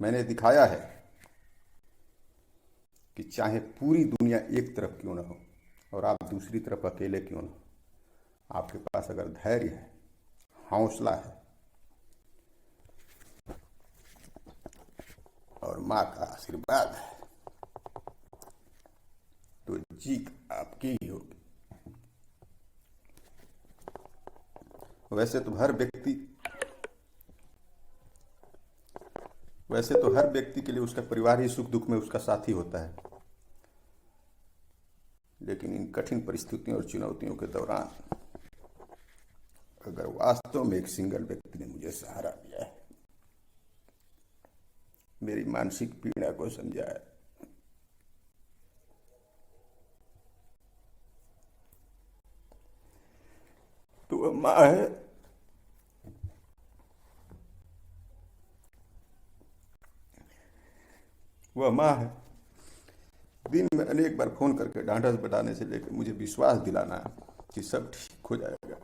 मैंने दिखाया है कि चाहे पूरी दुनिया एक तरफ क्यों ना हो और आप दूसरी तरफ अकेले क्यों ना हो, आपके पास अगर धैर्य है, हौसला है और माँ का आशीर्वाद है तो जीत आपकी ही होगी। वैसे तो हर व्यक्ति के लिए उसका परिवार ही सुख दुख में उसका साथी होता है, लेकिन इन कठिन परिस्थितियों और चुनौतियों के दौरान अगर वास्तव में एक सिंगल व्यक्ति ने मुझे सहारा दिया है, मेरी मानसिक पीड़ा को समझा है, तो वह माँ है। वह माँ है। दिन में अनेक बार फोन करके ढांढस बटाने से लेकर मुझे विश्वास दिलाना कि सब ठीक हो जाएगा।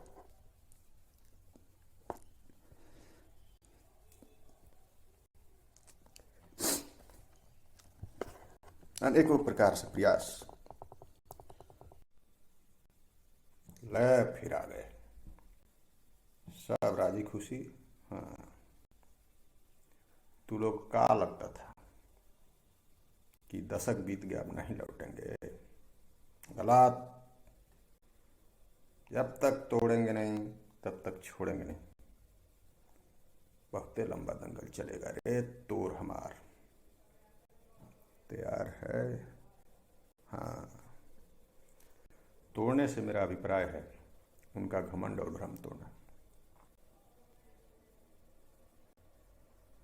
अनेकों प्रकार से प्रयास लय फिर आ गए, सब राजी खुशी। हाँ, तू लोग का लगता था कि दशक बीत गया, अब नहीं लौटेंगे। गलत। जब तक तोड़ेंगे नहीं तब तक छोड़ेंगे नहीं। वक्ते लंबा दंगल चलेगा रे तोर हमार। तैयार है? हाँ। तोड़ने से मेरा अभिप्राय है उनका घमंड और भ्रम तोड़ना।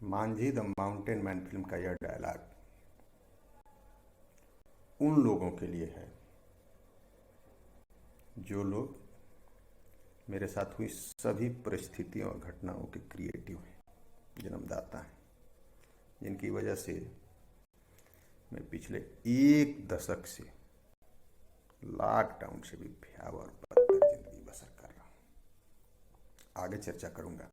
Manjhi the mountain man film का यह डायलॉग उन लोगों के लिए है जो लोग मेरे साथ हुई सभी परिस्थितियों और घटनाओं के क्रिएटिव हैं, जन्मदाता हैं, जिनकी वजह से मैं पिछले एक दशक से लॉकडाउन से भी भयावह और बदतर जिंदगी बसर कर रहा हूँ। आगे चर्चा करूंगा।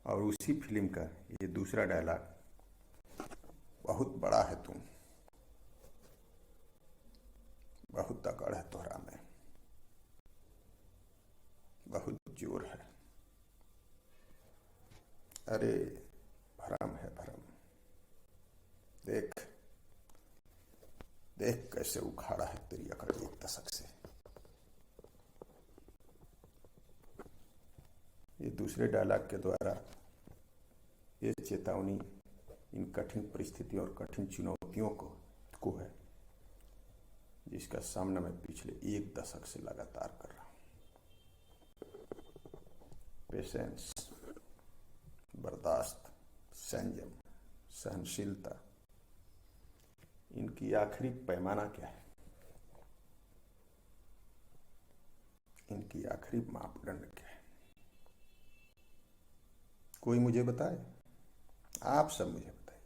और उसी फिल्म का ये दूसरा डायलॉग, बहुत बड़ा है तुम, बहुत तकड़ है तोहरा में, बहुत जोर है। अरे भरम है भरम। देख देख कैसे उखाड़ा है तेरी अकड़ एक दशक से। ये दूसरे डायलॉग के द्वारा ये चेतावनी इन कठिन परिस्थितियों और कठिन चुनौतियों को है जिसका सामना मैं पिछले एक दशक से लगातार कर रहा हूं। पेशेंस, बर्दाश्त, संयम, सहनशीलता, इनकी आखिरी पैमाना क्या है? इनकी आखिरी मापदंड क्या है? कोई मुझे बताए? आप सब मुझे बताइए।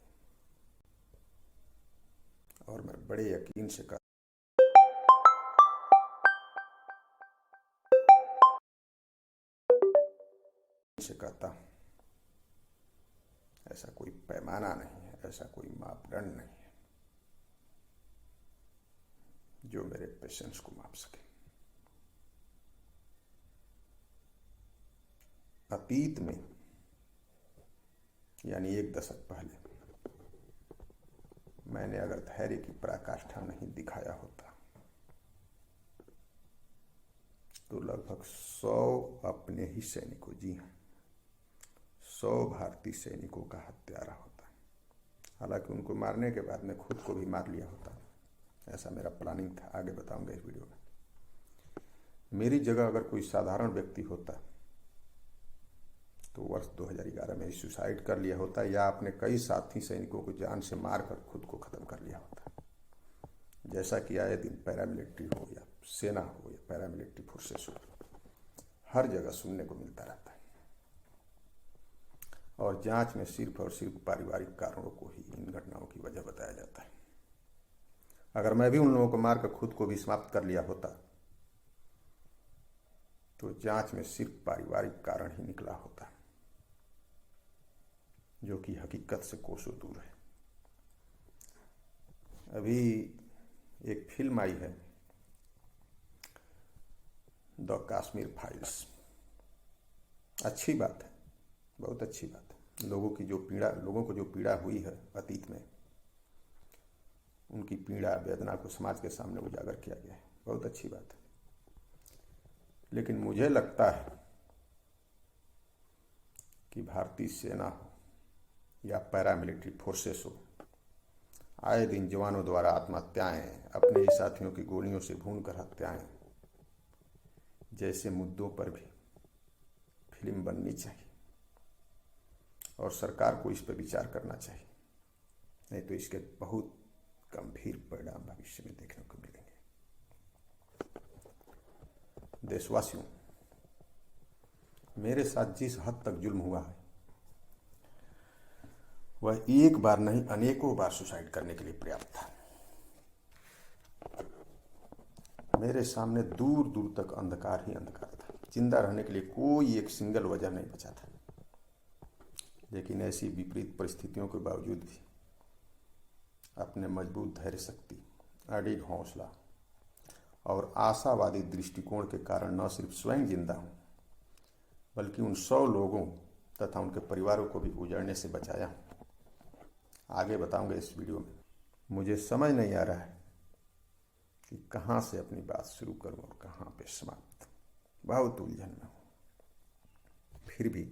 और मैं बड़े यकीन से कहता हूं, ऐसा कोई पैमाना नहीं है, ऐसा कोई मापदंड नहीं है जो मेरे पेशेंस को माप सके। अतीत में यानी एक दशक पहले मैंने अगर धैर्य की पराकाष्ठा नहीं दिखाया होता तो लगभग 100 अपने ही सैनिकों, जी हाँ, 100 भारतीय सैनिकों का हत्यारा होता। हालांकि उनको मारने के बाद मैं खुद को भी मार लिया होता, ऐसा मेरा प्लानिंग था। आगे बताऊंगा इस वीडियो में। मेरी जगह अगर कोई साधारण व्यक्ति होता तो वर्ष 2011 में सुसाइड कर लिया होता या अपने कई साथी सैनिकों को जान से मारकर खुद को खत्म कर लिया होता, जैसा कि आए दिन पैरामिलिट्री हो या सेना हो या पैरामिलिट्री फोर्सेस हो, हर जगह सुनने को मिलता रहता है। और जांच में सिर्फ और सिर्फ पारिवारिक कारणों को ही इन घटनाओं की वजह बताया जाता है। अगर मैं भी उन लोगों को मारकर खुद को भी समाप्त कर लिया होता तो जांच में सिर्फ पारिवारिक कारण ही निकला होता। जो कि हकीकत से कोसों दूर है। अभी एक फिल्म आई है, द कश्मीर फाइल्स। अच्छी बात है, बहुत अच्छी बात है। लोगों को जो पीड़ा हुई है अतीत में, उनकी पीड़ा वेदना को समाज के सामने उजागर किया गया है, बहुत अच्छी बात है। लेकिन मुझे लगता है कि भारतीय सेना हो या पैरामिलिट्री फोर्सेस हो, आए दिन जवानों द्वारा आत्महत्याएं, अपने ही साथियों की गोलियों से भूनकर हत्याएं जैसे मुद्दों पर भी फिल्म बननी चाहिए और सरकार को इस पर विचार करना चाहिए, नहीं तो इसके बहुत गंभीर परिणाम भविष्य में देखने को मिलेंगे। देशवासियों, मेरे साथ जिस हद तक जुल्म हुआ है वह एक बार नहीं अनेकों बार सुसाइड करने के लिए पर्याप्त था। मेरे सामने दूर दूर तक अंधकार ही अंधकार था, जिंदा रहने के लिए कोई एक सिंगल वजह नहीं बचा था। लेकिन ऐसी विपरीत परिस्थितियों के बावजूद भी अपने मजबूत धैर्य शक्ति, अडिग हौसला और आशावादी दृष्टिकोण के कारण न सिर्फ स्वयं जिंदा हूं, बल्कि उन 100 लोगों तथा उनके परिवारों को भी उजड़ने से बचाया हूं। आगे बताऊंगा इस वीडियो में। मुझे समझ नहीं आ रहा है कि कहां से अपनी बात शुरू करूं और कहां पे समाप्त। बहुत उलझन में हूं। फिर भी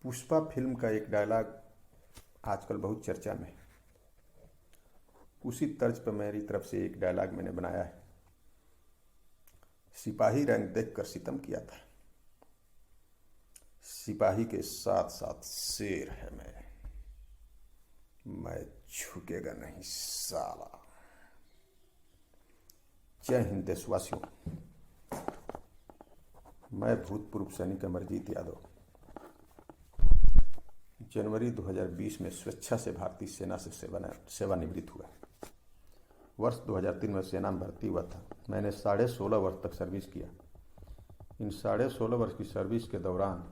पुष्पा फिल्म का एक डायलॉग आजकल बहुत चर्चा में है। उसी तर्ज पर मेरी तरफ से एक डायलॉग मैंने बनाया है। सिपाही रैंक देखकर सितम किया था, सिपाही के साथ साथ शेर है मैं झुकेगा नहीं साला। जय हिंद देशवासियों। मैं भूतपूर्व सैनिक अमरजीत यादव जनवरी 2020 में स्वेच्छा से भारतीय सेना से सेवानिवृत्त हुआ। वर्ष 2003 में सेना में भर्ती हुआ था। मैंने 16.5 वर्ष तक सर्विस किया। इन 16.5 वर्ष की सर्विस के दौरान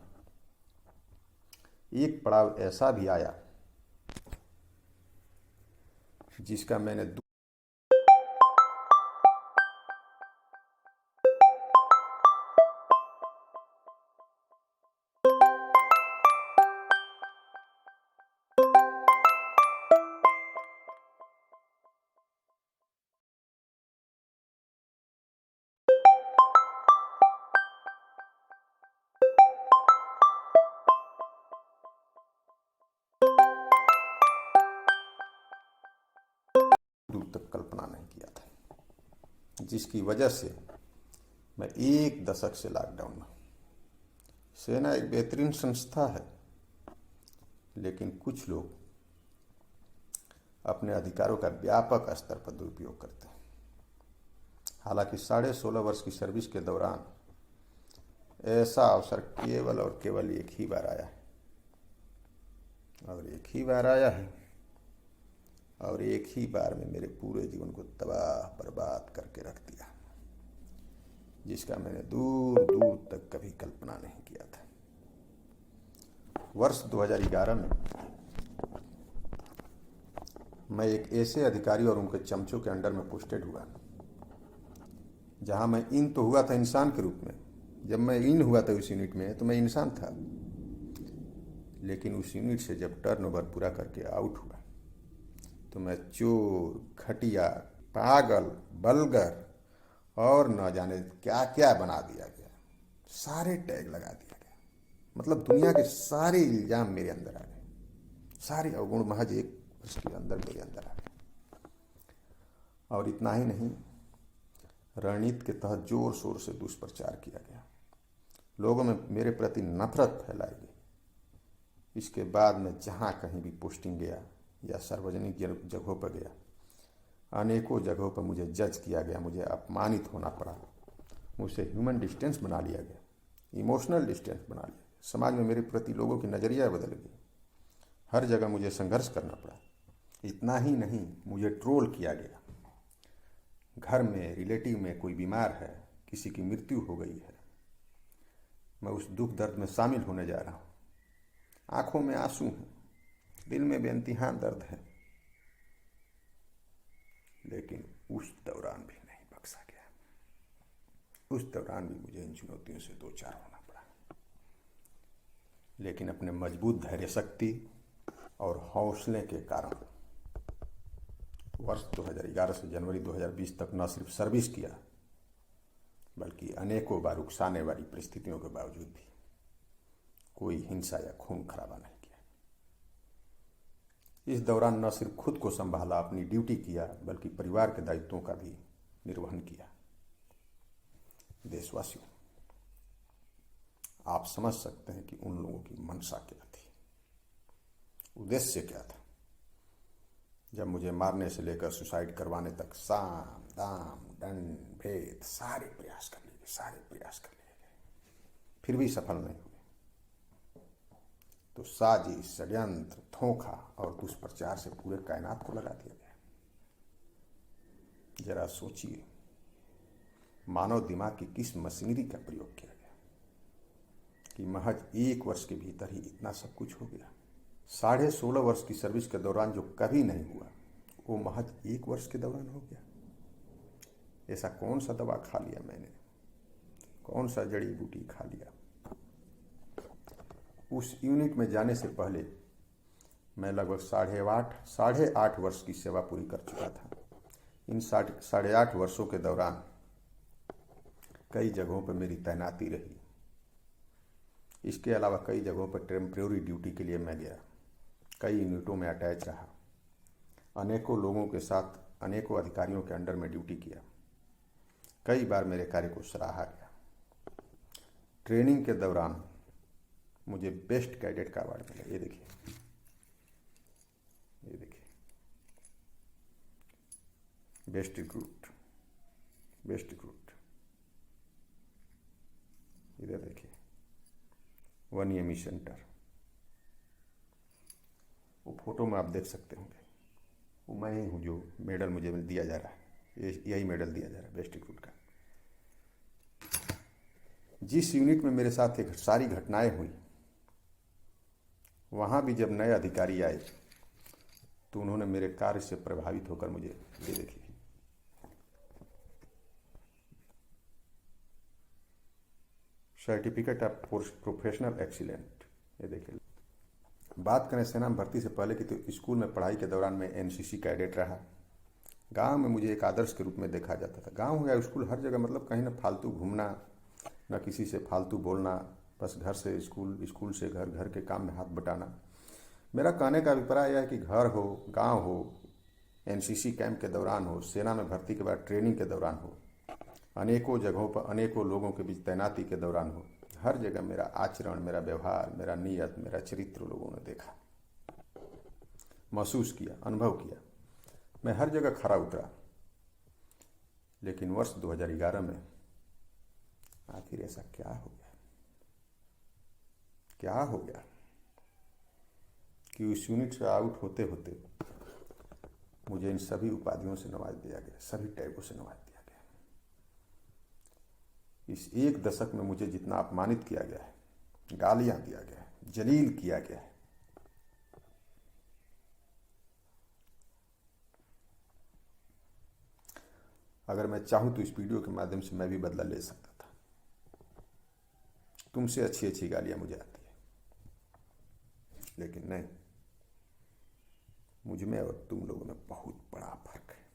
एक पड़ाव ऐसा भी आया जिसका मैंने दूर तक कल्पना नहीं किया था, जिसकी वजह से मैं 1 दशक से लॉकडाउन में। सेना एक बेहतरीन संस्था है, लेकिन कुछ लोग अपने अधिकारों का व्यापक स्तर पर दुरुपयोग करते हैं। हालांकि 16.5 वर्ष की सर्विस के दौरान ऐसा अवसर केवल और केवल एक ही बार आया है, और एक ही बार आया है, और एक ही बार में मेरे पूरे जीवन को तबाह बर्बाद करके रख दिया, जिसका मैंने दूर दूर तक कभी कल्पना नहीं किया था। वर्ष 2011 में मैं एक ऐसे अधिकारी और उनके चमचों के अंडर में पोस्टेड हुआ जहां मैं इन तो हुआ था इंसान के रूप में। जब मैं इन हुआ था उस यूनिट में तो मैं इंसान था, लेकिन उस यूनिट से जब टर्नओवर पूरा करके आउट हुआ तो मैं चोर, घटिया, पागल, बलगर और न जाने क्या क्या बना दिया गया। सारे टैग लगा दिया गया। मतलब दुनिया के सारे इल्जाम मेरे अंदर आ गए, सारे अवगुण महज 1 वर्ष के अंदर मेरे अंदर आ गए। और इतना ही नहीं, रणनीति के तहत जोर शोर से दुष्प्रचार किया गया, लोगों में मेरे प्रति नफरत फैलाई गई। इसके बाद मैं जहाँ कहीं भी पोस्टिंग गया या सार्वजनिक जगहों पर गया, अनेकों जगहों पर मुझे जज किया गया, मुझे अपमानित होना पड़ा, मुझसे ह्यूमन डिस्टेंस बना लिया गया, इमोशनल डिस्टेंस बना लिया। समाज में मेरे प्रति लोगों की नज़रिया बदल गई। हर जगह मुझे संघर्ष करना पड़ा। इतना ही नहीं, मुझे ट्रोल किया गया। घर में, रिलेटिव में कोई बीमार है, किसी की मृत्यु हो गई है, मैं उस दुख दर्द में शामिल होने जा रहा हूँ, आंखों में आंसू हैं, दिल में बेइंतहा दर्द है, लेकिन उस दौरान भी नहीं बख्शा गया। उस दौरान भी मुझे इन चुनौतियों से दो चार होना पड़ा, लेकिन अपने मजबूत धैर्य शक्ति और हौसले के कारण वर्ष 2011 से जनवरी 2020 तक न सिर्फ सर्विस किया, बल्कि अनेकों बार उकसाने वाली परिस्थितियों के बावजूद भी कोई हिंसा या खून खराबा नहीं किया। इस दौरान न सिर्फ खुद को संभाला, अपनी ड्यूटी किया, बल्कि परिवार के दायित्वों का भी निर्वहन किया। देशवासियों, आप समझ सकते हैं कि उन लोगों की मंशा क्या थी, उद्देश्य क्या था। जब मुझे मारने से लेकर सुसाइड करवाने तक साम दाम दंड भेद सारे प्रयास कर लिए गए, फिर भी सफल नहीं हुए, तो साजिश, षड्यंत्र, धोखा और दुष्प्रचार से पूरे कायनात को लगा दिया गया। जरा सोचिए, मानव दिमाग की किस मशीनरी का प्रयोग किया गया कि महज 1 वर्ष के भीतर ही इतना सब कुछ हो गया। 16.5 वर्ष की सर्विस के दौरान जो कभी नहीं हुआ, वो महज 1 वर्ष के दौरान हो गया। ऐसा कौन सा दवा खा लिया मैंने, कौन सा जड़ी बूटी खा लिया। उस यूनिट में जाने से पहले मैं लगभग 8.5 वर्ष की सेवा पूरी कर चुका था। इन 8.5 वर्षों के दौरान कई जगहों पर मेरी तैनाती रही। इसके अलावा कई जगहों पर टेम्परेरी ड्यूटी के लिए मैं गया, कई यूनिटों में अटैच रहा, अनेकों लोगों के साथ अनेकों अधिकारियों के अंडर में ड्यूटी किया। कई बार मेरे कार्य को सराहा गया। ट्रेनिंग के दौरान मुझे बेस्ट कैडेट का अवार्ड मिला। ये देखिए, बेस्ट रिक्रूट। इधर देखिए, 1 EME सेंटर। वो फोटो में आप देख सकते होंगे, वो मैं ही हूँ जो मेडल मुझे दिया जा रहा है। यही मेडल दिया जा रहा है बेस्ट रिक्रूट का। जिस यूनिट में मेरे साथ एक सारी घटनाएं हुई, वहाँ भी जब नए अधिकारी आए तो उन्होंने मेरे कार्य से प्रभावित होकर मुझे, ये देखिए, सर्टिफिकेट ऑफ प्रोफेशनल एक्सीलेंट। ये देखिए, बात करें सेना में भर्ती से पहले की, तो स्कूल में पढ़ाई के दौरान मैं NCC कैडेट रहा। गांव में मुझे एक आदर्श के रूप में देखा जाता था। गांव हो या स्कूल, हर जगह मतलब कहीं ना फालतू घूमना, न किसी से फालतू बोलना, बस घर से स्कूल, स्कूल से घर, घर के काम में हाथ बटाना। मेरा कहने का अभिप्राय यह है कि घर हो, गांव हो, NCC कैंप के दौरान हो, सेना में भर्ती के बाद ट्रेनिंग के दौरान हो, अनेकों जगहों पर अनेकों लोगों के बीच तैनाती के दौरान हो, हर जगह मेरा आचरण, मेरा व्यवहार, मेरा नियत, मेरा चरित्र लोगों ने देखा, महसूस किया, अनुभव किया। मैं हर जगह खरा उतरा। लेकिन वर्ष 2011 में आखिर ऐसा क्या हो गया कि उस यूनिट से आउट होते होते मुझे इन सभी उपाधियों से नवाज दिया गया, सभी टैगों से नवाज दिया गया। इस 1 दशक में मुझे जितना अपमानित किया गया है, गालियां दिया गया है, जलील किया गया है, अगर मैं चाहूं तो इस वीडियो के माध्यम से मैं भी बदला ले सकता था। तुमसे अच्छी अच्छी गालियां मुझे आती है, लेकिन नहीं, मुझ में और तुम लोगों में बहुत बड़ा फर्क है।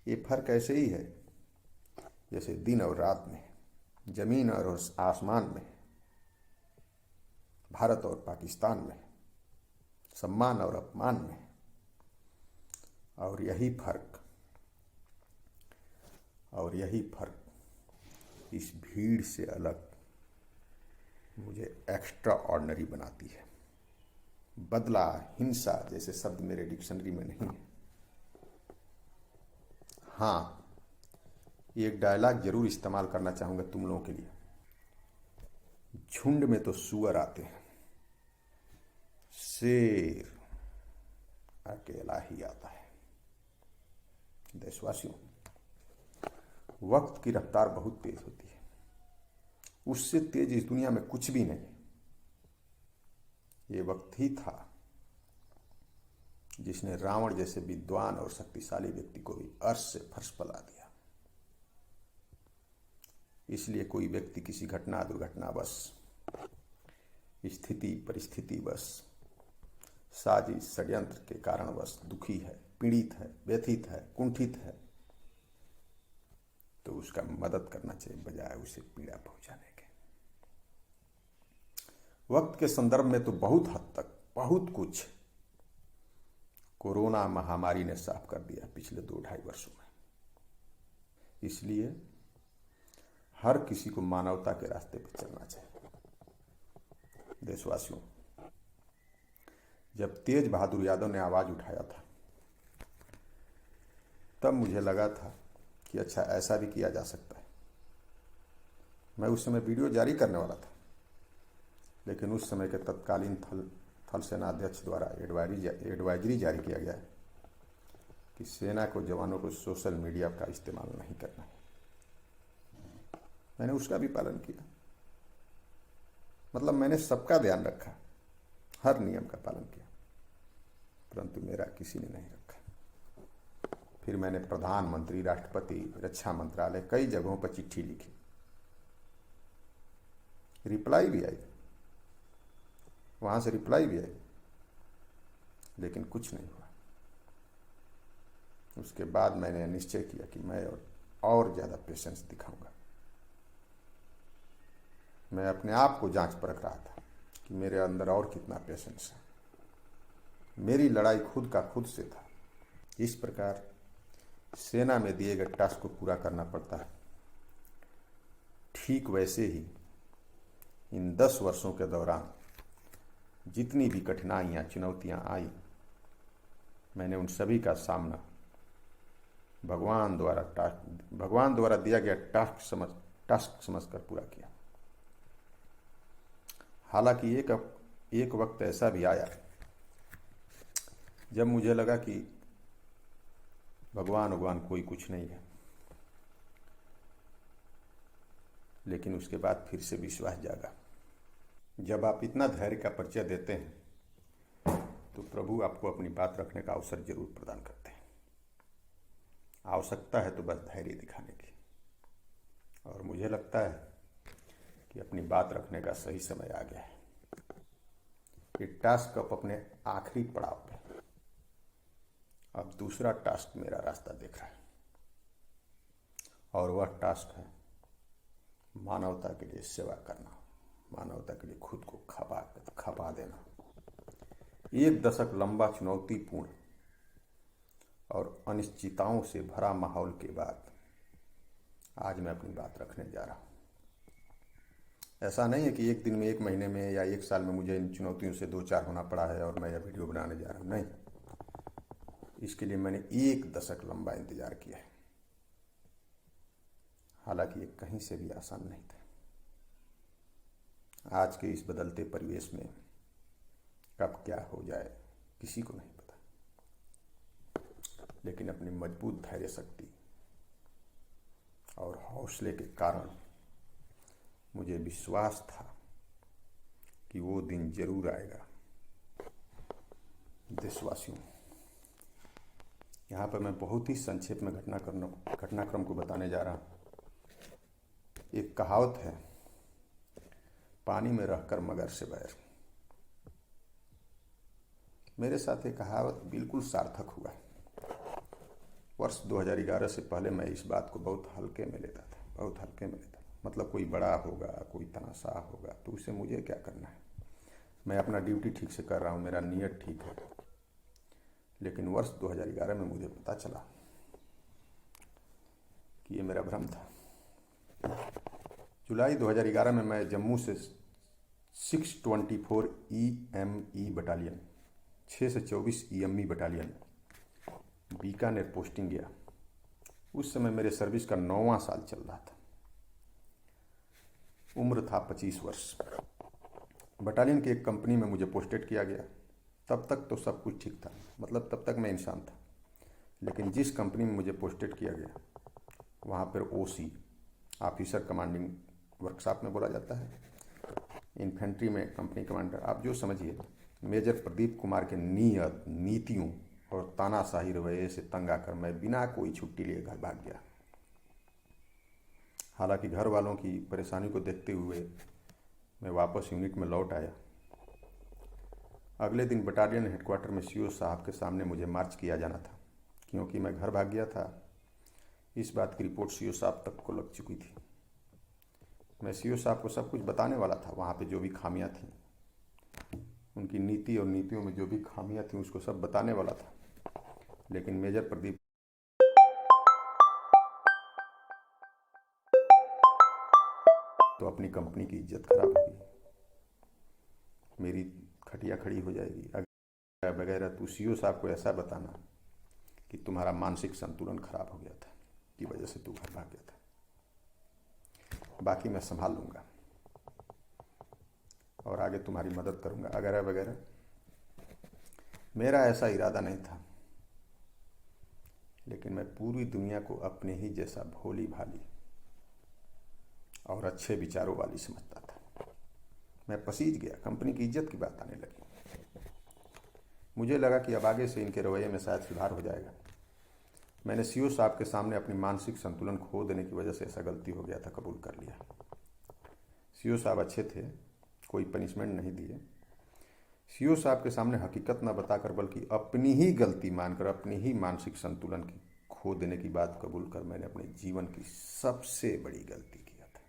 ये फर्क ऐसे ही है जैसे दिन और रात में, जमीन और आसमान में, भारत और पाकिस्तान में, सम्मान और अपमान में। और यही फर्क इस भीड़ से अलग मुझे एक्स्ट्रा ऑर्डिनरी बनाती है। बदला, हिंसा जैसे शब्द मेरे डिक्शनरी में नहीं है। हाँ, एक डायलॉग जरूर इस्तेमाल करना चाहूंगा तुम लोगों के लिए। झुंड में तो सुअर आते हैं, शेर अकेला ही आता है। देशवासियों, वक्त की रफ्तार बहुत तेज होती है, उससे तेज इस दुनिया में कुछ भी नहीं। ये वक्त ही था जिसने रावण जैसे विद्वान और शक्तिशाली व्यक्ति को भी अर्श से फर्श पर ला दिया। इसलिए कोई व्यक्ति किसी घटना दुर्घटनावश, स्थिति परिस्थितिवश, साजिश षड्यंत्र के कारणवश दुखी है, पीड़ित है, व्यथित है, कुंठित है, तो उसका मदद करना चाहिए बजाय उसे पीड़ा पहुंचाने के। वक्त के संदर्भ में तो बहुत हद तक बहुत कुछ कोरोना महामारी ने साफ कर दिया पिछले 2-2.5 वर्षों में। इसलिए हर किसी को मानवता के रास्ते पर चलना चाहिए। देशवासियों, जब तेज बहादुर यादव ने आवाज उठाया था तब मुझे लगा था कि अच्छा ऐसा भी किया जा सकता है। मैं उस समय वीडियो जारी करने वाला था, लेकिन उस समय के तत्कालीन थल सेना अध्यक्ष द्वारा एडवाइजरी जारी किया गया है कि सेना को जवानों को सोशल मीडिया का इस्तेमाल नहीं करना है। मैंने उसका भी पालन किया, मतलब मैंने सबका ध्यान रखा, हर नियम का पालन किया, परंतु मेरा किसी ने नहीं रखा। फिर मैंने प्रधानमंत्री, राष्ट्रपति, रक्षा मंत्रालय, कई जगहों पर चिट्ठी लिखी, रिप्लाई भी आई, वहां से रिप्लाई भी आई, लेकिन कुछ नहीं हुआ। उसके बाद मैंने निश्चय किया कि मैं और ज्यादा पेशेंस दिखाऊंगा। मैं अपने आप को जांच परख रहा था कि मेरे अंदर और कितना पेशेंस है। मेरी लड़ाई खुद का खुद से था। इस प्रकार सेना में दिए गए टास्क को पूरा करना पड़ता है। ठीक वैसे ही इन 10 वर्षों के दौरान जितनी भी कठिनाइयां, चुनौतियां आई, मैंने उन सभी का सामना भगवान द्वारा दिया गया टास्क समझकर पूरा किया। हालांकि एक वक्त ऐसा भी आया जब मुझे लगा कि भगवान कोई कुछ नहीं है, लेकिन उसके बाद फिर से विश्वास जागा। जब आप इतना धैर्य का परिचय देते हैं तो प्रभु आपको अपनी बात रखने का अवसर जरूर प्रदान करते हैं। आवश्यकता है तो बस धैर्य दिखाने की। और मुझे लगता है कि अपनी बात रखने का सही समय आ गया है। ये टास्क अब अपने आखिरी पड़ाव पे, अब दूसरा टास्क मेरा रास्ता देख रहा है, और वह टास्क है मानवता के लिए सेवा करना, मानवता के लिए खुद को खपा देना। 1 दशक लंबा चुनौतीपूर्ण और अनिश्चितताओं से भरा माहौल के बाद आज मैं अपनी बात रखने जा रहा हूं। ऐसा नहीं है कि 1 दिन में, 1 महीने में या 1 साल में मुझे इन चुनौतियों से 2-4 होना पड़ा है और मैं यह वीडियो बनाने जा रहा हूं। नहीं, इसके लिए मैंने 1 दशक लंबा इंतजार किया है। हालांकि ये कहीं से भी आसान नहीं था। आज के इस बदलते परिवेश में कब क्या हो जाए किसी को नहीं पता, लेकिन अपनी मजबूत धैर्य शक्ति और हौसले के कारण मुझे विश्वास था कि वो दिन जरूर आएगा। देशवासियों, यहाँ पर मैं बहुत ही संक्षेप में घटनाक्रम को बताने जा रहा हूँ। एक कहावत है, पानी में रहकर मगर से बैर। मेरे साथ ये कहावत बिल्कुल सार्थक हुआ। वर्ष 2011 से पहले मैं इस बात को बहुत हल्के में लेता था। मतलब कोई बड़ा होगा, कोई तनाशाह होगा तो उसे मुझे क्या करना है, मैं अपना ड्यूटी ठीक से कर रहा हूँ, मेरा नियत ठीक है। लेकिन वर्ष 2011 में मुझे पता चला कि ये मेरा भ्रम था। जुलाई 2011 में मैं जम्मू से 624 EME बटालियन, 6 से 24 EME बटालियन बीकानेर पोस्टिंग गया। उस समय मेरे सर्विस का 9वां साल चल रहा था। उम्र था 25 वर्ष। बटालियन की एक कंपनी में मुझे पोस्टेड किया गया। तब तक तो सब कुछ ठीक था, मतलब तब तक मैं इंसान था। लेकिन जिस कंपनी में मुझे पोस्टेड किया गया वहाँ पर OC, ऑफिसर कमांडिंग वर्कशॉप में बोला जाता है, इन इन्फेंट्री में कंपनी कमांडर, आप जो समझिए। मेजर प्रदीप कुमार के नीयत, नीतियों और तानाशाही रवैये से तंग आकर मैं बिना कोई छुट्टी लिए घर भाग गया। हालांकि घर वालों की परेशानी को देखते हुए मैं वापस यूनिट में लौट आया। अगले दिन बटालियन हेडक्वार्टर में सीओ साहब के सामने मुझे मार्च किया जाना था। क्योंकि मैं घर भाग गया था, इस बात की रिपोर्ट सीओ साहब तक को लग चुकी थी। मैं सीओ साहब को सब कुछ बताने वाला था, वहाँ पे जो भी खामियां थीं, उनकी नीति और नीतियों में जो भी खामियां थीं, उसको सब बताने वाला था। लेकिन मेजर प्रदीप तो अपनी कंपनी की इज्जत खराब होगी, मेरी खटिया खड़ी हो जाएगी वगैरह। तू सीओ साहब को ऐसा बताना कि तुम्हारा मानसिक संतुलन खराब हो गया था, की वजह से तू घर भाग गया था, बाकी मैं संभाल लूँगा और आगे तुम्हारी मदद करूँगा वगैरह वगैरह। मेरा ऐसा इरादा नहीं था, लेकिन मैं पूरी दुनिया को अपने ही जैसा भोली भाली और अच्छे विचारों वाली समझता था। मैं पसीज गया, कंपनी की इज्जत की बात आने लगी। मुझे लगा कि अब आगे से इनके रवैये में शायद सुधार हो जाएगा। मैंने सीओ साहब के सामने अपनी मानसिक संतुलन खो देने की वजह से ऐसा गलती हो गया था कबूल कर लिया। सीओ साहब अच्छे थे, कोई पनिशमेंट नहीं दिए। सीओ साहब के सामने हकीकत न बताकर बल्कि अपनी ही गलती मानकर अपनी ही मानसिक संतुलन की खो देने की बात कबूल कर मैंने अपने जीवन की सबसे बड़ी गलती किया था।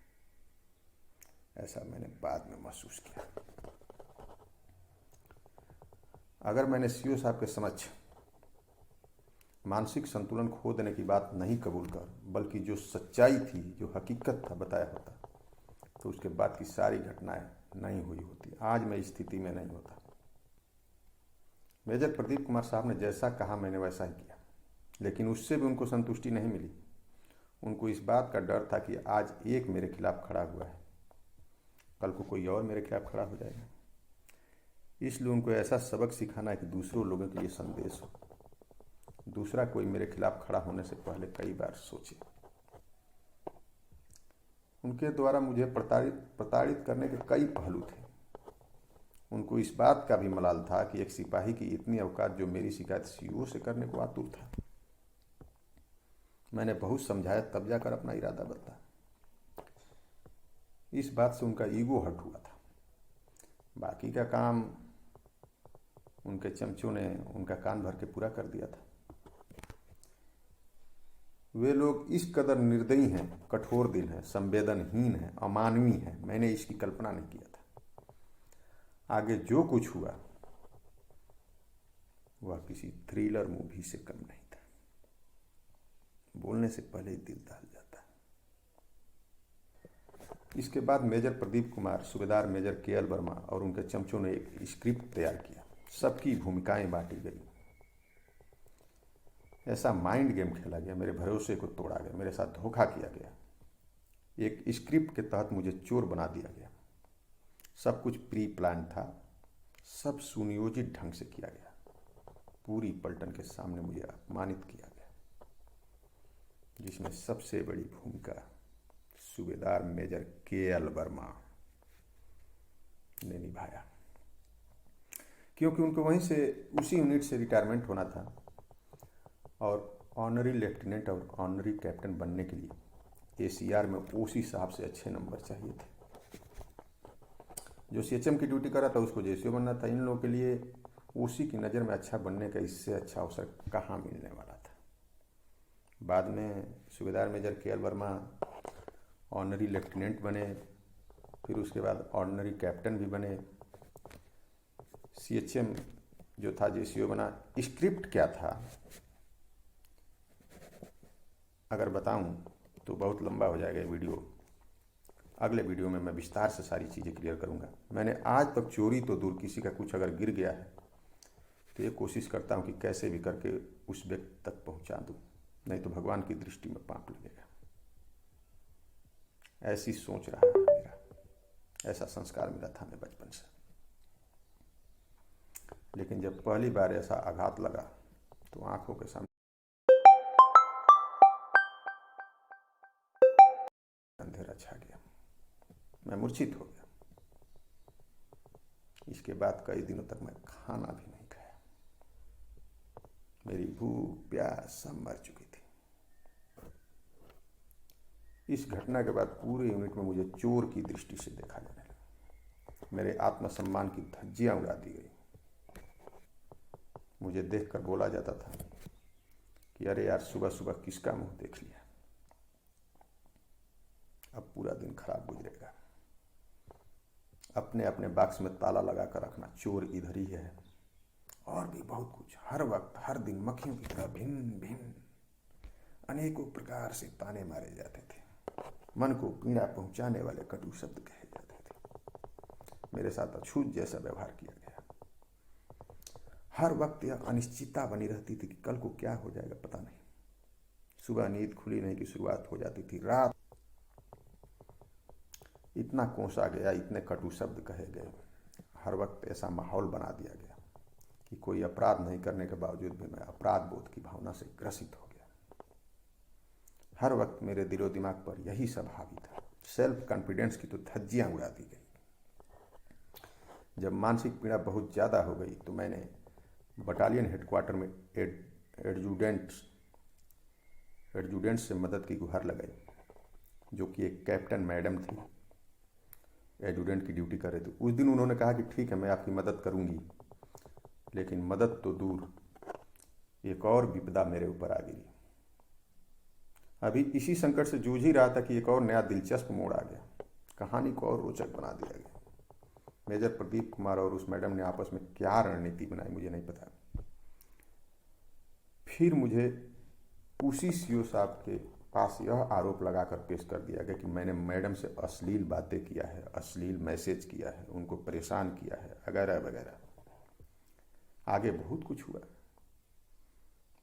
ऐसा मैंने बाद में महसूस किया। अगर मैंने सीओ साहब के समक्ष मानसिक संतुलन खो देने की बात नहीं कबूल कर बल्कि जो सच्चाई थी, जो हकीकत था बताया होता, तो उसके बाद की सारी घटनाएं नहीं हुई होती। आज मैं इस स्थिति में नहीं होता। मेजर प्रदीप कुमार साहब ने जैसा कहा मैंने वैसा ही किया, लेकिन उससे भी उनको संतुष्टि नहीं मिली। उनको इस बात का डर था कि आज एक मेरे खिलाफ खड़ा हुआ है, कल को कोई और मेरे खिलाफ खड़ा हो जाएगा। इसलिए उनको ऐसा सबक सिखाना है कि दूसरों लोगों के लिए संदेश हो, दूसरा कोई मेरे खिलाफ खड़ा होने से पहले कई बार सोचे। उनके द्वारा मुझे प्रताड़ित करने के कई पहलू थे। उनको इस बात का भी मलाल था कि एक सिपाही की इतनी औकात जो मेरी शिकायत सीओ से करने को आतुर था। मैंने बहुत समझाया, तब जाकर अपना इरादा बदला। इस बात से उनका ईगो हर्ट हुआ था। बाकी का काम उनके चमचों ने उनका कान भर के पूरा कर दिया था। वे लोग इस कदर निर्दयी हैं, कठोर दिल हैं, संवेदनहीन हैं, अमानवीय हैं, मैंने इसकी कल्पना नहीं किया था। आगे जो कुछ हुआ वह किसी थ्रिलर मूवी से कम नहीं था। बोलने से पहले ही दिल दहल जाता। इसके बाद मेजर प्रदीप कुमार, सूबेदार मेजर के.एल. वर्मा और उनके चमचों ने एक स्क्रिप्ट तैयार किया। सबकी भूमिकाएं बांटी गई। ऐसा माइंड गेम खेला गया, मेरे भरोसे को तोड़ा गया, मेरे साथ धोखा किया गया। एक स्क्रिप्ट के तहत मुझे चोर बना दिया गया। सब कुछ प्री प्लान था, सब सुनियोजित ढंग से किया गया। पूरी पलटन के सामने मुझे अपमानित किया गया, जिसमें सबसे बड़ी भूमिका सूबेदार मेजर के.एल. वर्मा ने निभाया। क्योंकि उनको वहीं से, उसी यूनिट से रिटायरमेंट होना था और ऑनरी लेफ्टिनेंट और ऑनरी कैप्टन बनने के लिए एसीआर में ओसी साहब से अच्छे नंबर चाहिए थे। जो सीएचएम की ड्यूटी कर रहा था उसको जेसीओ बनना था। इन लोगों के लिए ओसी की नज़र में अच्छा बनने का इससे अच्छा अवसर कहाँ मिलने वाला था। बाद में सूबेदार major K L. Verma honorary lieutenant बने, फिर उसके बाद ऑनरी कैप्टन भी बने। सीएचएम जो था जेसीओ बना। स्क्रिप्ट क्या था अगर बताऊं तो बहुत लंबा हो जाएगा वीडियो। अगले वीडियो में मैं विस्तार से सारी चीज़ें क्लियर करूंगा। मैंने आज तक चोरी तो दूर, किसी का कुछ अगर गिर गया है तो ये कोशिश करता हूं कि कैसे भी करके उस व्यक्ति तक पहुंचा दूं, नहीं तो भगवान की दृष्टि में पाप लगेगा। ऐसी सोच रहा है मेरा, ऐसा संस्कार मिला था हमें बचपन से। लेकिन जब पहली बार ऐसा आघात लगा तो आंखों के सामने अंधेरा छा गया। मैं मूर्छित हो गया। इसके बाद कई दिनों तक मैं खाना भी नहीं खाया। मेरी भूख प्यास सब मर चुकी थी। इस घटना के बाद पूरे यूनिट में मुझे चोर की दृष्टि से देखा जाने लगा। मेरे आत्मसम्मान की धज्जियां उड़ा दी गई। मुझे देखकर बोला जाता था कि अरे यार, सुबह सुबह किसका मुंह देख लिया, अब पूरा दिन खराब गुजरेगा। अपने अपने बॉक्स में ताला लगा कर रखना, चोर इधर ही है, और भी बहुत कुछ। हर वक्त हर दिन मक्खियों की तरह भिन्न भिन्न अनेकों प्रकार से ताने मारे जाते थे। मन को पीड़ा पहुंचाने वाले कटु शब्द कहे जाते थे। मेरे साथ अछूत जैसा व्यवहार किया गया। हर वक्त यह अनिश्चितता बनी रहती थी कि कल को क्या हो जाएगा पता नहीं। सुबह नींद खुली नहीं की शुरुआत हो जाती थी। रात इतना कोसा गया, इतने कटु शब्द कहे गए। हर वक्त ऐसा माहौल बना दिया गया कि कोई अपराध नहीं करने के बावजूद भी मैं अपराध बोध की भावना से ग्रसित हो गया। हर वक्त मेरे दिलो दिमाग पर यही सब हावी था। सेल्फ कॉन्फिडेंस की तो धज्जियां उड़ा दी गई। जब मानसिक पीड़ा बहुत ज़्यादा हो गई तो मैंने बटालियन हेडक्वार्टर में एडजुडेंट से मदद की गुहार लगाई, जो कि एक कैप्टन मैडम थी, एडजुडेंट की ड्यूटी कर रहे थे। उस दिन उन्होंने कहा कि ठीक है, मैं आपकी मदद करूंगी, लेकिन मदद तो दूर, एक और विपदा मेरे ऊपर आ गिरी। अभी इसी संकट से जूझ ही रहा था कि एक और नया दिलचस्प मोड़ आ गया। कहानी को और रोचक बना दिया गया। मेजर प्रदीप कुमार और उस मैडम ने आपस में क्या रणनीति बनाई मुझे नहीं पता। फिर मुझे उसी सीओ साहब के पास यह आरोप लगाकर पेश कर दिया गया कि मैंने मैडम से अश्लील बातें किया है, अश्लील मैसेज किया है, उनको परेशान किया है, वगैरह वगैरह। आगे बहुत कुछ हुआ।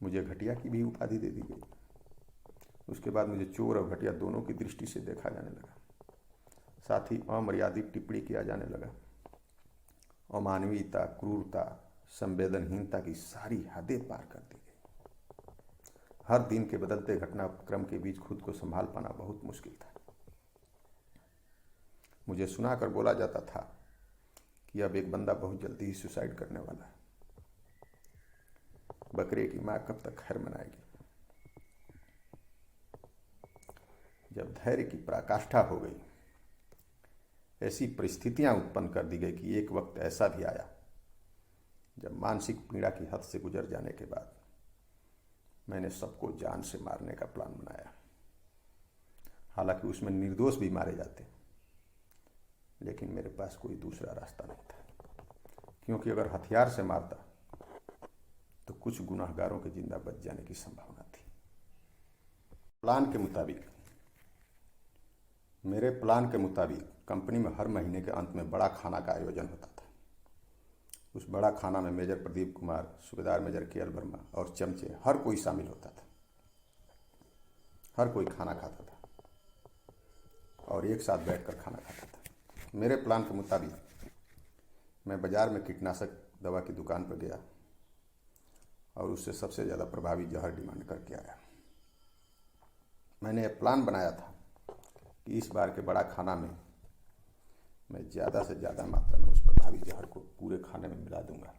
मुझे घटिया की भी उपाधि दे दी गई। उसके बाद मुझे चोर और घटिया दोनों की दृष्टि से देखा जाने लगा। साथ ही अमर्यादित टिप्पणी किया जाने लगा। अमानवीयता, क्रूरता, संवेदनहीनता की सारी हदें पार कर दी गई। हर दिन के बदलते घटनाक्रम के बीच खुद को संभाल पाना बहुत मुश्किल था। मुझे सुनाकर बोला जाता था कि अब एक बंदा बहुत जल्दी ही सुसाइड करने वाला है। बकरे की मां कब तक खैर मनाएगी। जब धैर्य की पराकाष्ठा हो गई, ऐसी परिस्थितियां उत्पन्न कर दी गई कि एक वक्त ऐसा भी आया जब मानसिक पीड़ा की हद से गुजर जाने के बाद मैंने सबको जान से मारने का प्लान बनाया। हालांकि उसमें निर्दोष भी मारे जाते, लेकिन मेरे पास कोई दूसरा रास्ता नहीं था, क्योंकि अगर हथियार से मारता तो कुछ गुनाहगारों के जिंदा बच जाने की संभावना थी। मेरे प्लान के मुताबिक कंपनी में हर महीने के अंत में बड़ा खाना का आयोजन होता था। उस बड़ा खाना में मेजर प्रदीप कुमार, सूबेदार मेजर के.एल. वर्मा और चमचे, हर कोई शामिल होता था। हर कोई खाना खाता था और एक साथ बैठकर खाना खाता था। मेरे प्लान के मुताबिक मैं बाजार में कीटनाशक दवा की दुकान पर गया और उससे सबसे ज़्यादा प्रभावी जहर डिमांड करके आया। मैंने यह प्लान बनाया था कि इस बार के बड़ा खाना में मैं ज़्यादा से ज़्यादा मात्रा में उस प्रभावी जहर को पूरे खाने में मिला दूंगा।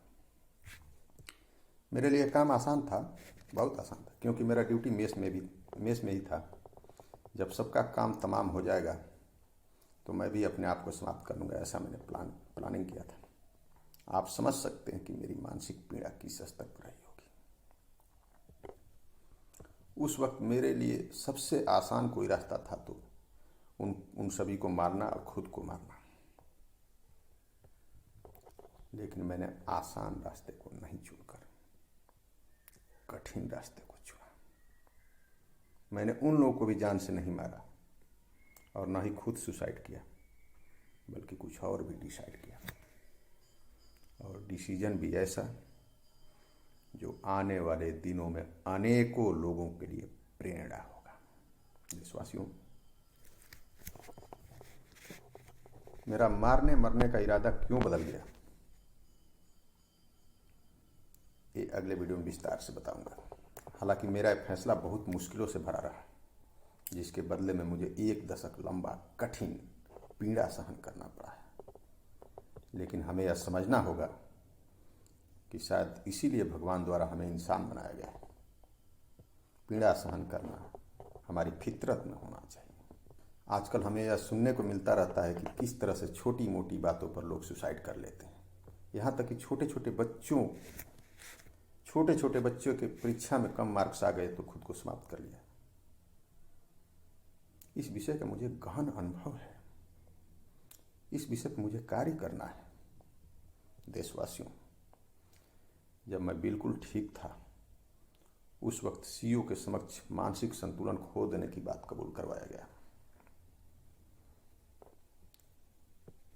मेरे लिए काम आसान था, बहुत आसान था, क्योंकि मेरा ड्यूटी मेस में ही था। जब सबका काम तमाम हो जाएगा तो मैं भी अपने आप को समाप्त कर लूँगा, ऐसा मैंने प्लानिंग किया था। आप समझ सकते हैं कि मेरी मानसिक पीड़ा किस स्तर पर रही होगी। उस वक्त मेरे लिए सबसे आसान कोई रास्ता था तो उन सभी को मारना और खुद को मारना। लेकिन मैंने आसान रास्ते को नहीं चुनकर कठिन रास्ते को चुना। मैंने उन लोगों को भी जान से नहीं मारा और न ही खुद सुसाइड किया, बल्कि कुछ और भी डिसाइड किया, और डिसीजन भी ऐसा जो आने वाले दिनों में अनेकों लोगों के लिए प्रेरणा होगा। देशवासियों, मेरा मारने मरने का इरादा क्यों बदल गया, ये अगले वीडियो में विस्तार से बताऊंगा। हालांकि मेरा फैसला बहुत मुश्किलों से भरा रहा, जिसके बदले में मुझे 1 दशक लंबा कठिन पीड़ा सहन करना पड़ा है। लेकिन हमें यह समझना होगा कि शायद इसीलिए भगवान द्वारा हमें इंसान बनाया गया है। पीड़ा सहन करना हमारी फितरत में होना चाहिए। आजकल हमें यह सुनने को मिलता रहता है कि किस तरह से छोटी मोटी बातों पर लोग सुसाइड कर लेते हैं। यहाँ तक कि छोटे छोटे बच्चों के परीक्षा में कम मार्क्स आ गए तो खुद को समाप्त कर लिया। इस विषय का मुझे गहन अनुभव है। इस विषय पर मुझे कार्य करना है। देशवासियों, जब मैं बिल्कुल ठीक था उस वक्त सीईओ के समक्ष मानसिक संतुलन खो देने की बात कबूल करवाया गया,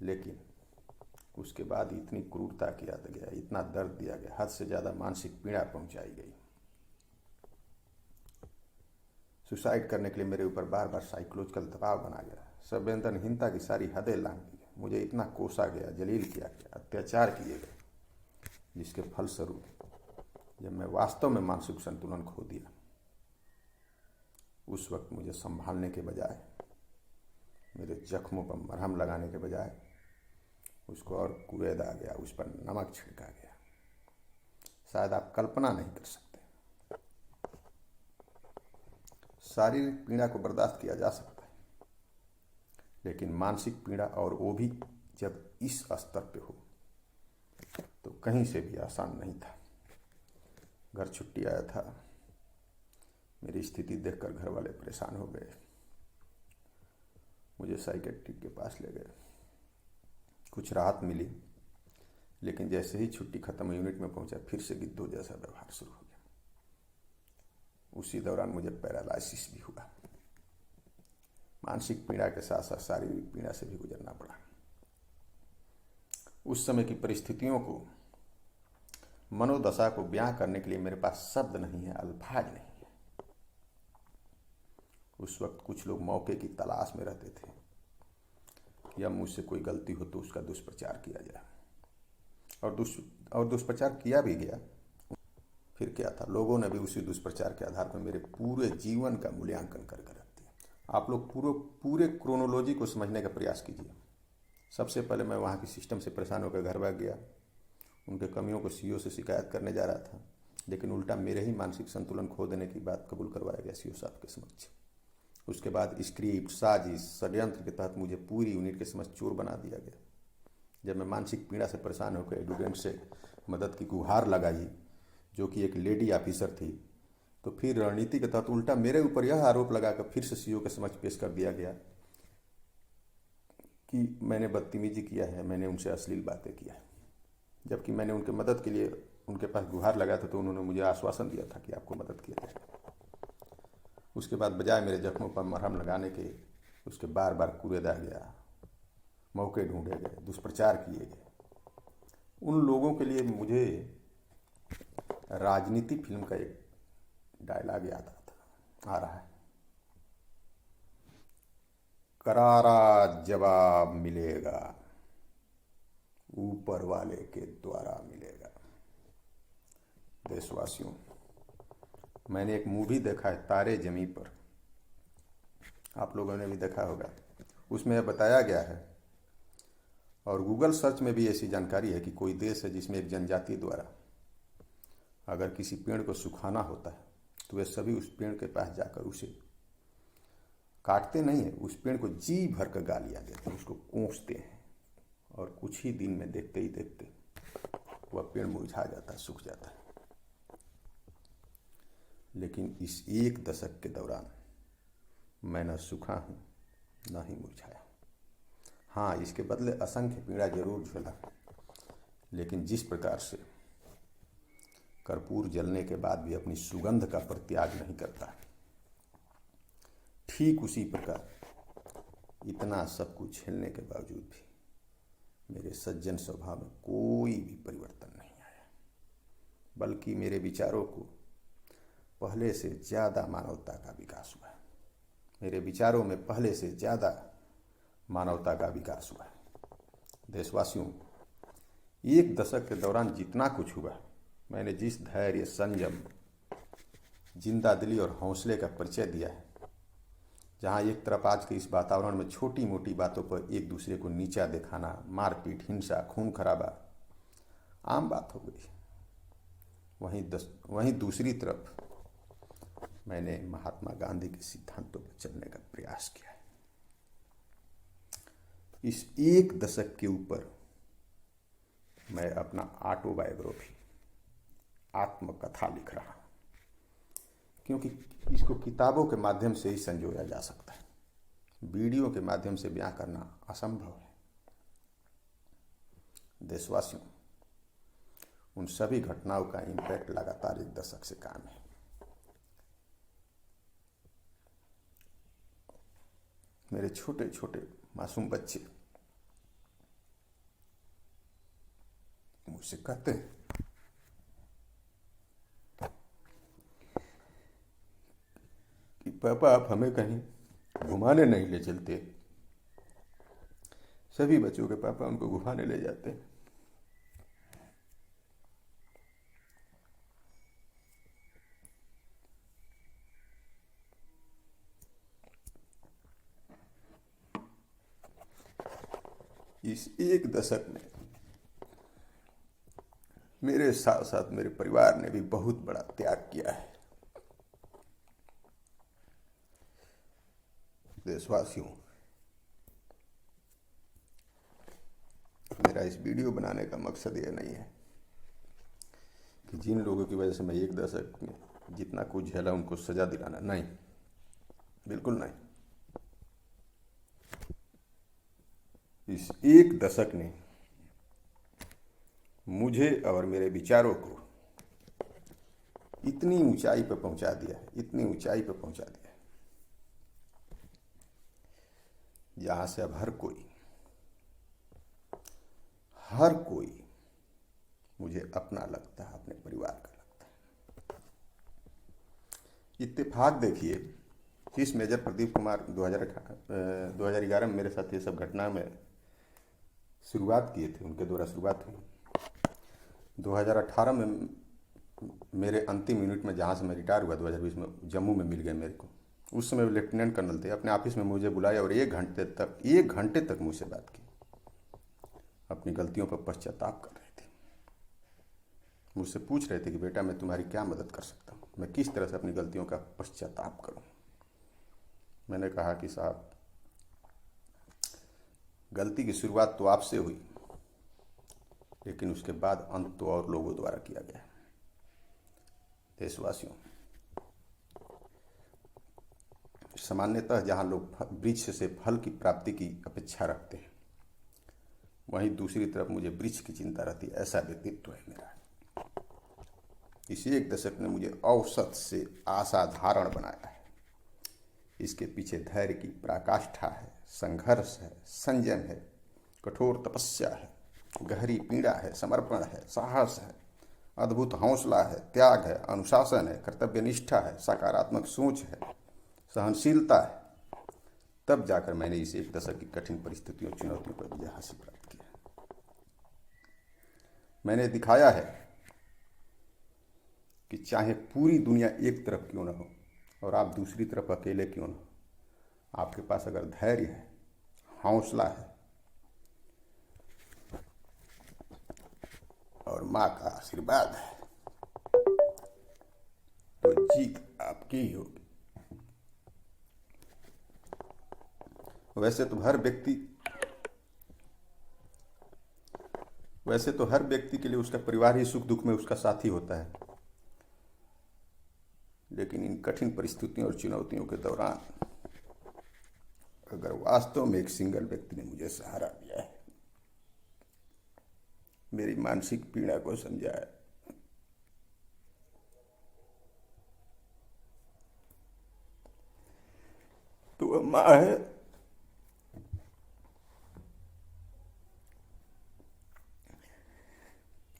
लेकिन उसके बाद इतनी क्रूरता किया गया, इतना दर्द दिया गया, हद से ज़्यादा मानसिक पीड़ा पहुंचाई गई। सुसाइड करने के लिए मेरे ऊपर बार बार साइकोलॉजिकल दबाव बना गया। संवेदनहीनता की सारी हदें लांघ दी। मुझे इतना कोसा गया, जलील किया गया, अत्याचार किए गए, जिसके फलस्वरूप जब मैं वास्तव में मानसिक संतुलन खो दिया, उस वक्त मुझे संभालने के बजाय, मेरे जख्मों पर मरहम लगाने के बजाय उसको और कुरेदा गया, उस पर नमक छिड़का गया। शायद आप कल्पना नहीं कर सकते। शारीरिक पीड़ा को बर्दाश्त किया जा सकता है, लेकिन मानसिक पीड़ा, और वो भी जब इस स्तर पे हो, तो कहीं से भी आसान नहीं था। घर छुट्टी आया था। मेरी स्थिति देखकर घर वाले परेशान हो गए। मुझे साइकेट्रिक के पास ले गए। कुछ राहत मिली, लेकिन जैसे ही छुट्टी खत्म, यूनिट में पहुंचा, फिर से गिद्धों जैसा व्यवहार शुरू हो गया। उसी दौरान मुझे पैरालिसिस भी हुआ। मानसिक पीड़ा के साथ साथ शारीरिक पीड़ा से भी गुजरना पड़ा। उस समय की परिस्थितियों को, मनोदशा को बयां करने के लिए मेरे पास शब्द नहीं है, अल्फाज नहीं है। उस वक्त कुछ लोग मौके की तलाश में रहते थे, या मुझसे कोई गलती हो तो उसका दुष्प्रचार किया जाए, और दुष्प्रचार किया भी गया। फिर क्या था, लोगों ने भी उसी दुष्प्रचार के आधार पर मेरे पूरे जीवन का मूल्यांकन कर रख दिया। आप लोग पूरे क्रोनोलॉजी को समझने का प्रयास कीजिए। सबसे पहले मैं वहाँ की सिस्टम से परेशान होकर घर भाग गया। उनके कमियों को सीईओ से शिकायत करने जा रहा था, लेकिन उल्टा मेरे ही मानसिक संतुलन खो देने की बात कबूल करवाया गया सीईओ साहब के समक्ष। उसके बाद स्क्रिप्ट, साजिश, षड्यंत्र के तहत मुझे पूरी यूनिट के समक्ष चोर बना दिया गया। जब मैं मानसिक पीड़ा से परेशान होकर एडजुटेंट से मदद की गुहार लगाई, जो कि एक लेडी ऑफिसर थी, तो फिर रणनीति के तहत उल्टा मेरे ऊपर यह आरोप लगाकर फिर से सीईओ के समक्ष पेश कर दिया गया कि मैंने बदतमीजी किया है, मैंने उनसे अश्लील बातें किया है। जबकि मैंने उनके मदद के लिए उनके पास गुहार लगाया था, तो उन्होंने मुझे आश्वासन दिया था कि आपको मदद किया जाएगा। उसके बाद बजाय मेरे जख्मों पर मरहम लगाने के, उसके बार बार कूरेदा गया, मौके ढूंढे गए, दुष्प्रचार किए गए। उन लोगों के लिए मुझे राजनीति फिल्म का एक डायलॉग याद आ रहा है, करारा जवाब मिलेगा, ऊपर वाले के द्वारा मिलेगा। देशवासियों, मैंने एक मूवी देखा है, तारे जमी पर। आप लोगों ने भी देखा होगा। उसमें यह बताया गया है, और गूगल सर्च में भी ऐसी जानकारी है, कि कोई देश है जिसमें एक जनजाति द्वारा अगर किसी पेड़ को सुखाना होता है, तो वे सभी उस पेड़ के पास जाकर उसे काटते नहीं है, उस पेड़ को जी भर कर गालियाँ देते हैं, उसको कोसते हैं, और कुछ ही दिन में देखते ही देखते वह पेड़ मुरझा जाता है, सूख जाता है। लेकिन इस एक दशक के दौरान मैं न सूखा हूँ, न ही मुरझाया। हाँ, इसके बदले असंख्य पीड़ा जरूर झेला, लेकिन जिस प्रकार से कर्पूर जलने के बाद भी अपनी सुगंध का परित्याग नहीं करता, ठीक उसी प्रकार इतना सब कुछ झेलने के बावजूद भी मेरे सज्जन स्वभाव में कोई भी परिवर्तन नहीं आया, बल्कि मेरे विचारों को पहले से ज़्यादा मानवता का विकास हुआ है। मेरे विचारों में पहले से ज़्यादा मानवता का विकास हुआ है। देशवासियों, एक दशक के दौरान जितना कुछ हुआ, मैंने जिस धैर्य, संयम, जिंदादिली और हौसले का परिचय दिया है, जहाँ एक तरफ आज के इस वातावरण में छोटी मोटी बातों पर एक दूसरे को नीचा दिखाना, मारपीट, हिंसा, खून खराबा आम बात हो गई, वहीं दूसरी तरफ मैंने महात्मा गांधी के सिद्धांतों पर चलने का प्रयास किया है। इस एक दशक के ऊपर मैं अपना ऑटोबायोग्राफी, आत्मकथा लिख रहा हूँ, क्योंकि इसको किताबों के माध्यम से ही संजोया जा सकता है, वीडियो के माध्यम से बयां करना असंभव है। देशवासियों, उन सभी घटनाओं का इम्पैक्ट लगातार एक दशक से काम है। मेरे छोटे छोटे मासूम बच्चे मुझसे कहते हैं कि पापा आप हमें कहीं घुमाने नहीं ले चलते। सभी बच्चों के पापा उनको घुमाने ले जाते हैं। इस एक दशक में मेरे साथ साथ मेरे परिवार ने भी बहुत बड़ा त्याग किया है। देशवासियों, मेरा इस वीडियो बनाने का मकसद यह नहीं है कि जिन लोगों की वजह से मैं एक दशक में जितना कुछ झेला उनको सजा दिलाना, नहीं, बिल्कुल नहीं। इस एक दशक ने मुझे और मेरे विचारों को इतनी ऊंचाई पर पहुंचा दिया है, इतनी ऊंचाई पर पहुंचा दिया है, जहां से अब हर कोई मुझे अपना लगता है, अपने परिवार का लगता है। इत्तेफाक देखिए, जिस मेजर प्रदीप कुमार 2011 में मेरे साथ ये सब घटना में शुरुआत किए थे, उनके द्वारा शुरुआत हुई। 2018 में मेरे अंतिम यूनिट में, जहाँ से मैं रिटायर हुआ 2020 में, जम्मू में मिल गए मेरे को। उस समय वो लेफ्टिनेंट कर्नल थे। अपने ऑफिस में मुझे बुलाया और एक घंटे तक मुझसे बात की। अपनी गलतियों पर पश्चाताप कर रहे थे, मुझसे पूछ रहे थे कि बेटा मैं तुम्हारी क्या मदद कर सकता हूँ, मैं किस तरह से अपनी गलतियों का पश्चाताप करूँ। मैंने कहा कि साहब, गलती की शुरुआत तो आपसे हुई, लेकिन उसके बाद अंत तो और लोगों द्वारा किया गया। देशवासियों, सामान्यतः जहां लोग वृक्ष से फल की प्राप्ति की अपेक्षा रखते हैं, वहीं दूसरी तरफ मुझे वृक्ष की चिंता रहती है। ऐसा व्यक्तित्व है मेरा। इस एक दशक ने मुझे औसत से असाधारण बनाया है। इसके पीछे धैर्य की पराकाष्ठा है, संघर्ष है, संयम है, कठोर तपस्या है, गहरी पीड़ा है, समर्पण है, साहस है, अद्भुत हौसला है, त्याग है, अनुशासन है, कर्तव्यनिष्ठा है, सकारात्मक सोच है, सहनशीलता है। तब जाकर मैंने इस एक दशक की कठिन परिस्थितियों, चुनौतियों पर विजय हासिल प्राप्त किया। मैंने दिखाया है कि चाहे पूरी दुनिया एक तरफ क्यों न हो और आप दूसरी तरफ अकेले क्यों न हो, आपके पास अगर धैर्य है, हौसला है और माँ का आशीर्वाद है, तो जीत आपकी ही होगी। वैसे तो हर व्यक्ति के लिए उसका परिवार ही सुख दुख में उसका साथी होता है, लेकिन इन कठिन परिस्थितियों और चुनौतियों के दौरान अगर वास्तव में एक सिंगल व्यक्ति ने मुझे सहारा दिया है, मेरी मानसिक पीड़ा को समझा है, तो वह माँ है।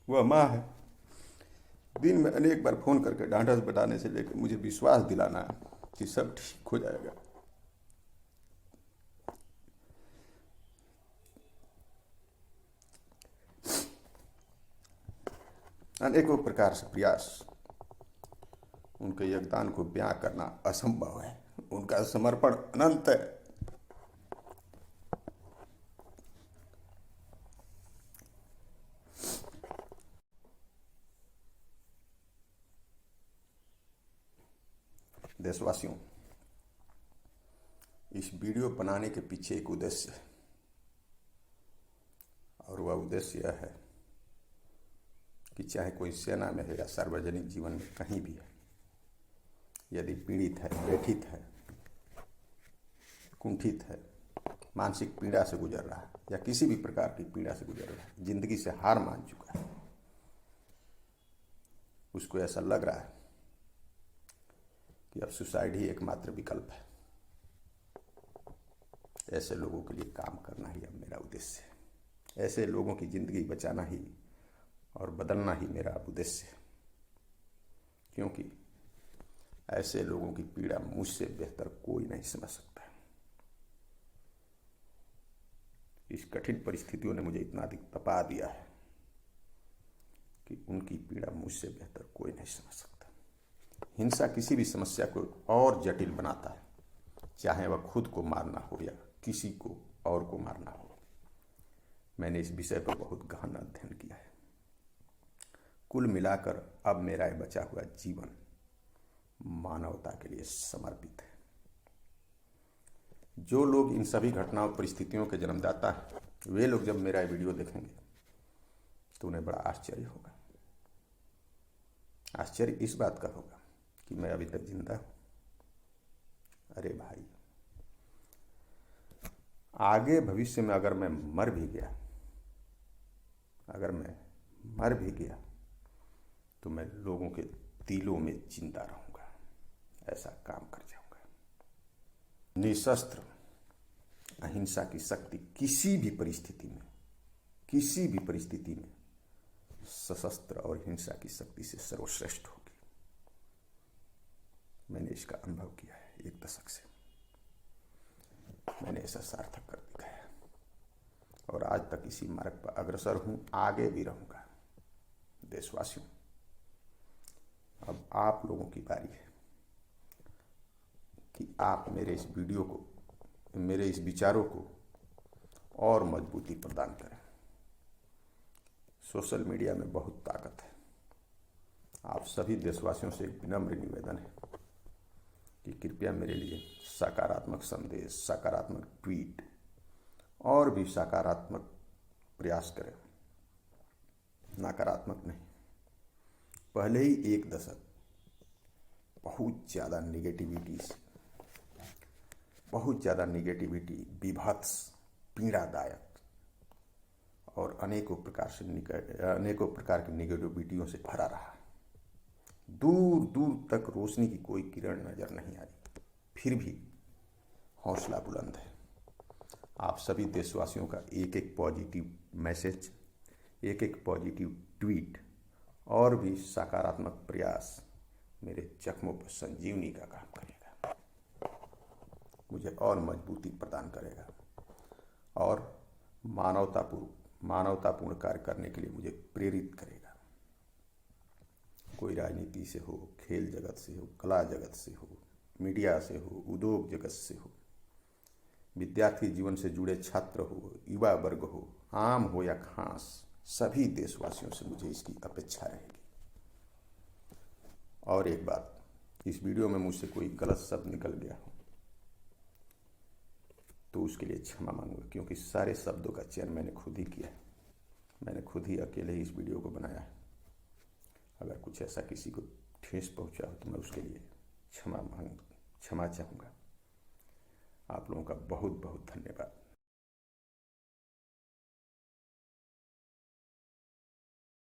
वह माँ है। दिन में अनेक बार फोन करके ढांढस बटाने से लेकर मुझे विश्वास दिलाना कि सब ठीक हो जाएगा। अनेकों प्रकार से प्रयास, उनके योगदान को बयां करना असंभव है। उनका समर्पण अनंत है। देशवासियों, इस वीडियो बनाने के पीछे एक उद्देश्य है, और वह उद्देश्य यह है कि चाहे कोई सेना में है या सार्वजनिक जीवन में कहीं भी है, यदि पीड़ित है, व्यथित है, कुंठित है, मानसिक पीड़ा से गुजर रहा है या किसी भी प्रकार की पीड़ा से गुजर रहा है, जिंदगी से हार मान चुका है, उसको ऐसा लग रहा है कि अब सुसाइड ही एकमात्र विकल्प है, ऐसे लोगों के लिए काम करना ही अब मेरा उद्देश्य है। ऐसे लोगों की जिंदगी बचाना ही और बदलना ही मेरा अब उद्देश्य है, क्योंकि ऐसे लोगों की पीड़ा मुझसे बेहतर कोई नहीं समझ सकता। इस कठिन परिस्थितियों ने मुझे इतना अधिक तपा दिया है कि उनकी पीड़ा मुझसे बेहतर कोई नहीं समझ सकता। हिंसा किसी भी समस्या को और जटिल बनाता है, चाहे वह खुद को मारना हो या किसी को और को मारना हो। मैंने इस विषय पर बहुत गहन अध्ययन किया है। कुल मिलाकर अब मेरा यह बचा हुआ जीवन मानवता के लिए समर्पित है। जो लोग इन सभी घटनाओं परिस्थितियों के जन्मदाता हैं, वे लोग जब मेरा वीडियो देखेंगे तो उन्हें बड़ा आश्चर्य होगा। आश्चर्य इस बात का होगा कि मैं अभी तक जिंदा हूं। अरे भाई, आगे भविष्य में अगर मैं मर भी गया तो मैं लोगों के दिलों में जिंदा रहूंगा, ऐसा काम कर जाऊंगा। निशस्त्र अहिंसा की शक्ति किसी भी परिस्थिति में सशस्त्र और हिंसा की शक्ति से सर्वश्रेष्ठ होगी। मैंने इसका अनुभव किया है, 1 दशक से मैंने ऐसा सार्थक कर दिखाया और आज तक इसी मार्ग पर अग्रसर हूं, आगे भी रहूंगा। देशवासियों, अब आप लोगों की बारी है कि आप मेरे इस वीडियो को, मेरे इस विचारों को और मजबूती प्रदान करें। सोशल मीडिया में बहुत ताकत है। आप सभी देशवासियों से एक विनम्र निवेदन है कि कृपया मेरे लिए सकारात्मक संदेश, सकारात्मक ट्वीट और भी सकारात्मक प्रयास करें, नकारात्मक नहीं। पहले ही 1 दशक बहुत ज़्यादा निगेटिविटी, विभत्स, पीड़ादायक और अनेकों प्रकार की निगेटिविटियों से भरा रहा। दूर दूर तक रोशनी की कोई किरण नजर नहीं आ रही, फिर भी हौसला बुलंद है। आप सभी देशवासियों का एक एक पॉजिटिव मैसेज, एक एक पॉजिटिव ट्वीट और भी सकारात्मक प्रयास मेरे जख्मों पर संजीवनी का काम करेगा, मुझे और मजबूती प्रदान करेगा और मानवतापूर्ण कार्य करने के लिए मुझे प्रेरित करेगा। कोई राजनीति से हो, खेल जगत से हो, कला जगत से हो, मीडिया से हो, उद्योग जगत से हो, विद्यार्थी जीवन से जुड़े छात्र हो, युवा वर्ग हो, आम हो या खास, सभी देशवासियों से मुझे इसकी अपेक्षा रहेगी। और एक बात, इस वीडियो में मुझसे कोई गलत शब्द निकल गया हो तो उसके लिए क्षमा मांगूंगा, क्योंकि सारे शब्दों का चयन मैंने खुद ही किया है। मैंने खुद ही अकेले ही इस वीडियो को बनाया है। अगर कुछ ऐसा किसी को ठेस पहुंचा हो तो मैं उसके लिए क्षमा चाहूँगा। आप लोगों का बहुत बहुत धन्यवाद।